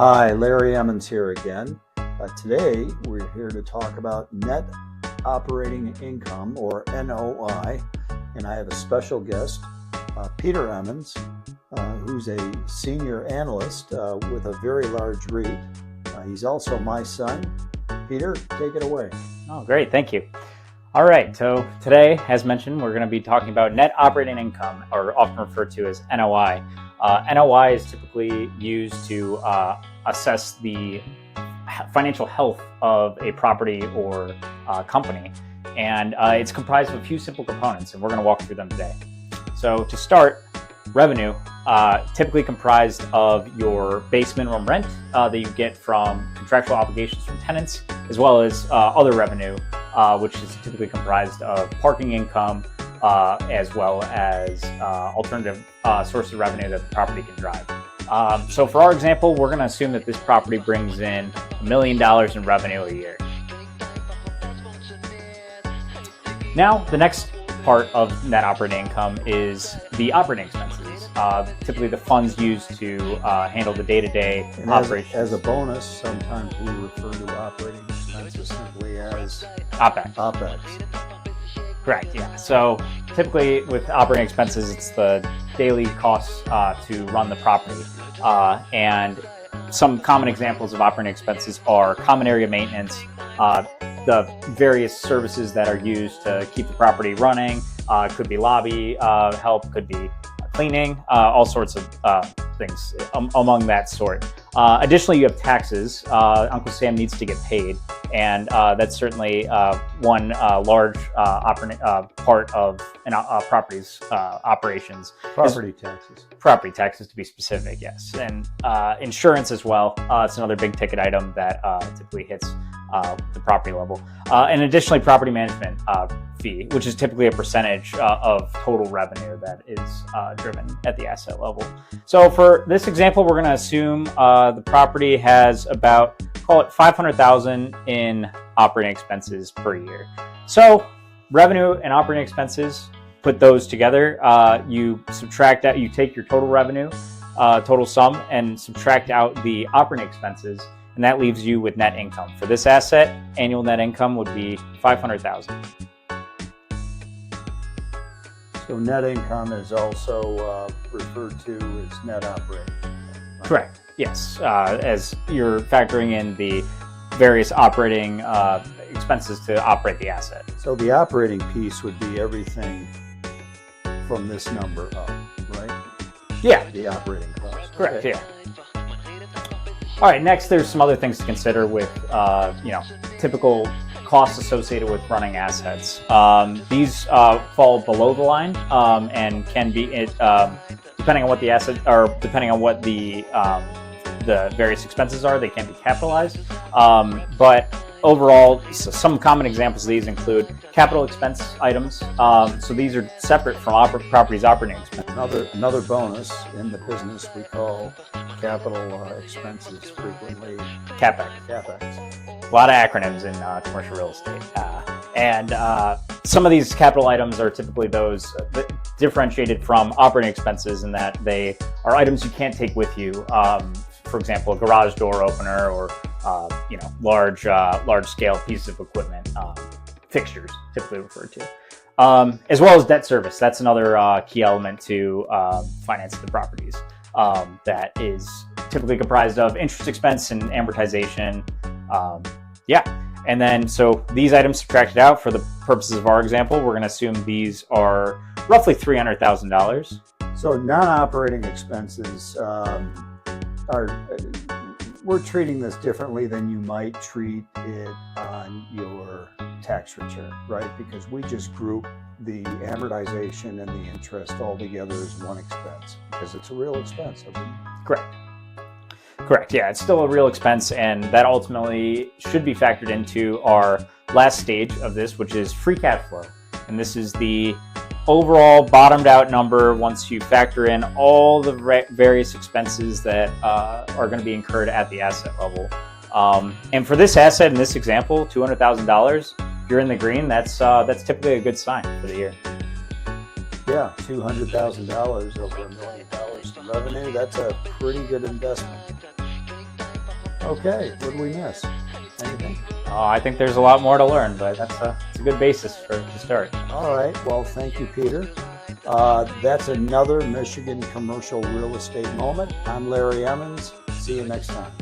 Hi, Larry Emmons here again. Today we're here to talk about net operating income, or NOI, and I have a special guest, Peter Emmons, who's a senior analyst with a very large REIT. He's also my son. Peter, take it away. Oh, great. Thank you. All right. So today, as mentioned, we're going to be talking about net operating income, or often referred to as NOI. NOI is typically used to assess the financial health of a property or company. And it's comprised of a few simple components, and we're going to walk through them today. So to start, revenue, typically comprised of your base minimum rent that you get from contractual obligations from tenants, as well as other revenue, which is typically comprised of parking income, as well as alternative sources of revenue that the property can drive. So for our example, we're going to assume that this property brings in $1 million in revenue a year. Now, the next part of net operating income is the operating expenses, typically the funds used to handle the day-to-day operations. As a bonus, sometimes we refer to operating expenses simply as Opex. Correct, yeah. So typically with operating expenses, it's the daily costs to run the property. And some common examples of operating expenses are common area maintenance, the various services that are used to keep the property running. Could be lobby help, could be cleaning, all sorts of things among that sort. Additionally, you have taxes. Uncle Sam needs to get paid, and that's certainly one large part of a property's operations. property taxes. Property taxes, to be specific, yes. And insurance as well. It's another big ticket item that typically hits the property level. And additionally, property management fee, which is typically a percentage of total revenue that is driven at the asset level. So for this example, we're going to assume the property has about, call it $500,000 in operating expenses per year. So revenue and operating expenses, put those together, you subtract out, you take your total revenue, total sum, and subtract out the operating expenses, and that leaves you with net income. For this asset, annual net income would be $500,000. So net income is also referred to as net operating income. Right? Correct. Yes, as you're factoring in the various operating expenses to operate the asset. So the operating piece would be everything from this number up, right? Yeah. The operating cost. Correct. Okay. Yeah. All right. Next, there's some other things to consider with typical costs associated with running assets. These fall below the line and can be depending on what the asset, or depending on what the various expenses are, they can be capitalized. But overall, some common examples of these include capital expense items. So these are separate from property's operating expense. Another bonus in the business we call capital expenses, frequently Capex. A lot of acronyms in commercial real estate. And some of these capital items are typically those differentiated from operating expenses in that they are items you can't take with you. For example, a garage door opener, or large scale pieces of equipment, fixtures typically referred to, as well as debt service. That's another key element to finance the properties. That is typically comprised of interest expense and amortization. And then so these items subtracted out for the purposes of our example, we're going to assume these are roughly $300,000. So non-operating expenses we're treating this differently than you might treat it on your tax return, right? Because we just group the amortization and the interest all together as one expense because it's a real expense. Correct. Yeah, it's still a real expense, and that ultimately should be factored into our last stage of this, which is free cash flow. And this is the overall bottomed out number once you factor in all the various expenses that are going to be incurred at the asset level. And for this asset in this example, $200,000, if you're in the green, that's typically a good sign for the year. Yeah, $200,000 over $1 million in revenue. That's a pretty good investment. Okay, what did we miss? Anything? I think there's a lot more to learn, but it's a good basis to start. All right, well, thank you, Peter. That's another Michigan commercial real estate moment. I'm Larry Emmons. See you next time.